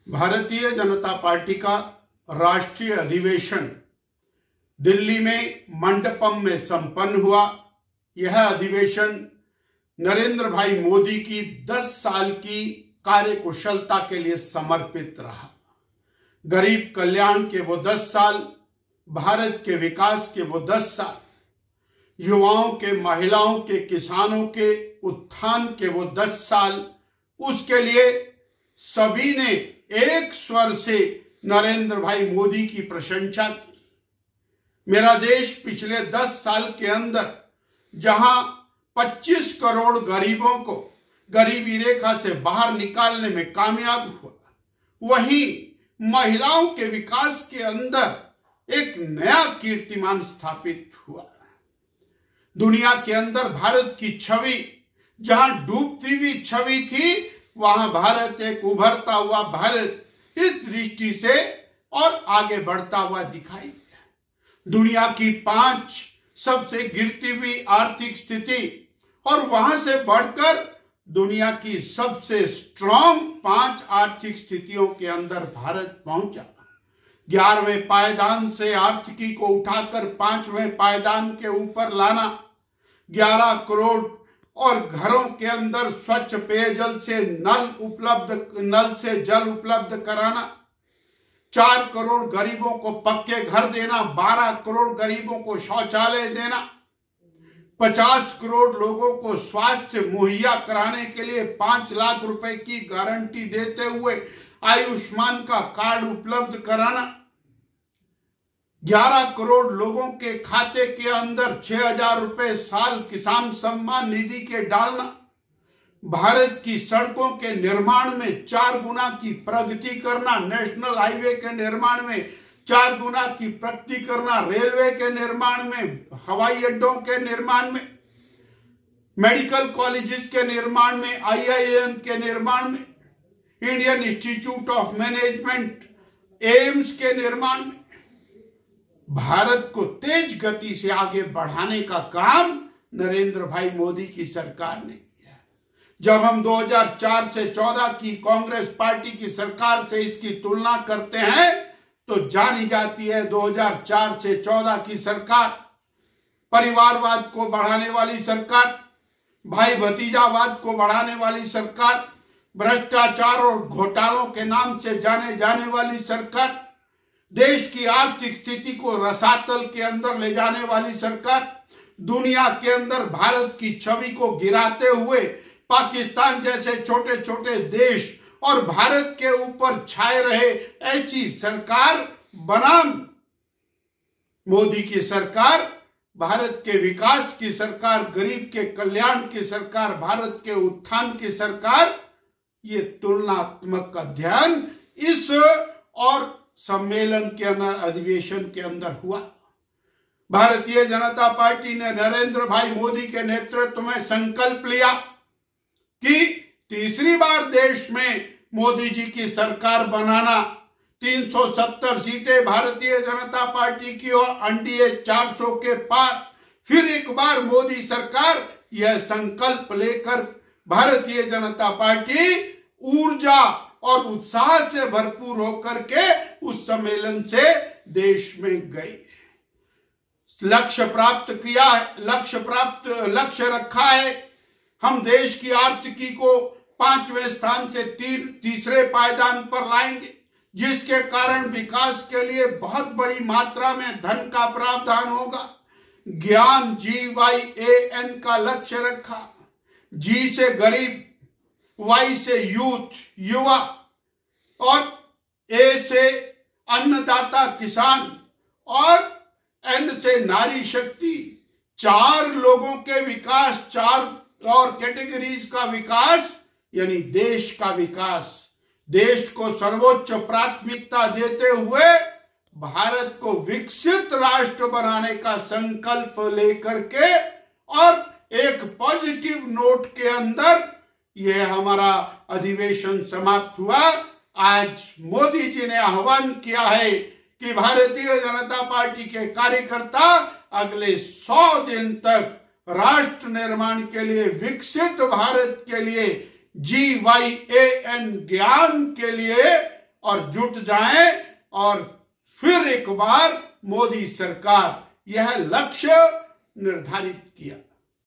Bharatiya Janata party का राष्ट्रीय अधिवेशन दिल्ली में मंडपम में संपन्न हुआ। यह अधिवेशन नरेंद्र भाई मोदी की 10 साल की कार्यकुशलता के लिए समर्पित रहा। गरीब कल्याण के वो 10 साल, भारत के विकास के वो 10 साल, युवाओं के, महिलाओं के, किसानों के उत्थान के वो 10 साल, उसके लिए सभी ने एक स्वर से नरेंद्र भाई मोदी की प्रशंसा की। मेरा देश पिछले 10 साल के अंदर जहां 25 करोड़ गरीबों को गरीबी रेखा से बाहर निकालने में कामयाब हुआ, वहीं महिलाओं के विकास के अंदर एक नया कीर्तिमान स्थापित हुआ। दुनिया के अंदर भारत की छवि जहां डूबती हुई छवि थी, वहां भारत एक उभरता हुआ भारत इस दृष्टि से और आगे बढ़ता हुआ दिखाई दिया। दुनिया की 5 सबसे गिरती हुई आर्थिक स्थिति और वहां से बढ़कर दुनिया की सबसे स्ट्रांग 5 आर्थिक स्थितियों के अंदर भारत पहुंचा। 11वें पायदान से आर्थिकी को उठाकर 5वें पायदान के ऊपर लाना, 11 करोड़ और घरों के अंदर स्वच्छ पेयजल से नल से जल उपलब्ध कराना, 4 करोड़ गरीबों को पक्के घर देना, 12 करोड़ गरीबों को शौचालय देना, 50 करोड़ लोगों को स्वास्थ्य मुहैया कराने के लिए 5 लाख रुपए की गारंटी देते हुए आयुष्मान का कार्ड उपलब्ध कराना, 11 करोड़ लोगों के खाते के अंदर 6,000 रुपए साल किसान सम्मान निधि के डालना, भारत की सड़कों के निर्माण में 4 गुना की प्रगति करना, नेशनल हाईवे के निर्माण में 4 गुना की प्रगति करना, रेलवे के निर्माण में, हवाई अड्डों के निर्माण में, मेडिकल कॉलेजेस के निर्माण में, IIM के निर्माण में, Indian institute of management, AIIMS के निर्माण में भारत को तेज गति से आगे बढ़ाने का काम नरेंद्र भाई मोदी की सरकार ने किया। जब हम 2004 से 14 की कांग्रेस पार्टी की सरकार से इसकी तुलना करते हैं तो जानी जाती है 2004 से 14 की सरकार परिवारवाद को बढ़ाने वाली सरकार, भाई भतीजावाद को बढ़ाने वाली सरकार, भ्रष्टाचार और घोटालों के नाम से जाने जाने वाली सरकार, देश की आर्थिक स्थिति को रसातल के अंदर ले जाने वाली सरकार, दुनिया के अंदर भारत की छवि को गिराते हुए पाकिस्तान जैसे छोटे छोटे देश और भारत के ऊपर छाए रहे ऐसी सरकार बनाम मोदी की सरकार, भारत के विकास की सरकार, गरीब के कल्याण की सरकार, भारत के उत्थान की सरकार, ये तुलनात्मक अध्ययन इस और सम्मेलन के अंदर, अधिवेशन के अंदर हुआ। भारतीय जनता पार्टी ने नरेंद्र भाई मोदी के नेतृत्व में संकल्प लिया कि तीसरी बार देश में मोदी जी की सरकार बनाना, 370 सीटें भारतीय जनता पार्टी की और एनडीए 400 के पार, फिर एक बार मोदी सरकार, यह संकल्प लेकर भारतीय जनता पार्टी ऊर्जा और उत्साह से भरपूर होकर के उस सम्मेलन से देश में गए। लक्ष्य प्राप्त किया, लक्ष्य रखा है। हम देश की आर्थिकी को 5वें स्थान से तीसरे पायदान पर लाएंगे, जिसके कारण विकास के लिए बहुत बड़ी मात्रा में धन का प्रावधान होगा। ज्ञान GYAN का लक्ष्य रखा। G से गरीब, Y से यूथ, युवा, और A से अन्नदाता किसान, और N से नारी शक्ति। 4 लोगों के विकास, 4 और कैटेगरीज का विकास, यानी देश का विकास। देश को सर्वोच्च प्राथमिकता देते हुए भारत को विकसित राष्ट्र बनाने का संकल्प लेकर के और एक पॉजिटिव नोट के अंदर यह हमारा अधिवेशन समाप्त हुआ। आज मोदी जी ने आह्वान किया है कि भारतीय जनता पार्टी के कार्यकर्ता अगले 100 दिन तक राष्ट्र निर्माण के लिए, विकसित भारत के लिए, GYAN ज्ञान के लिए और जुट जाएं और फिर एक बार मोदी सरकार यह लक्ष्य निर्धारित किया।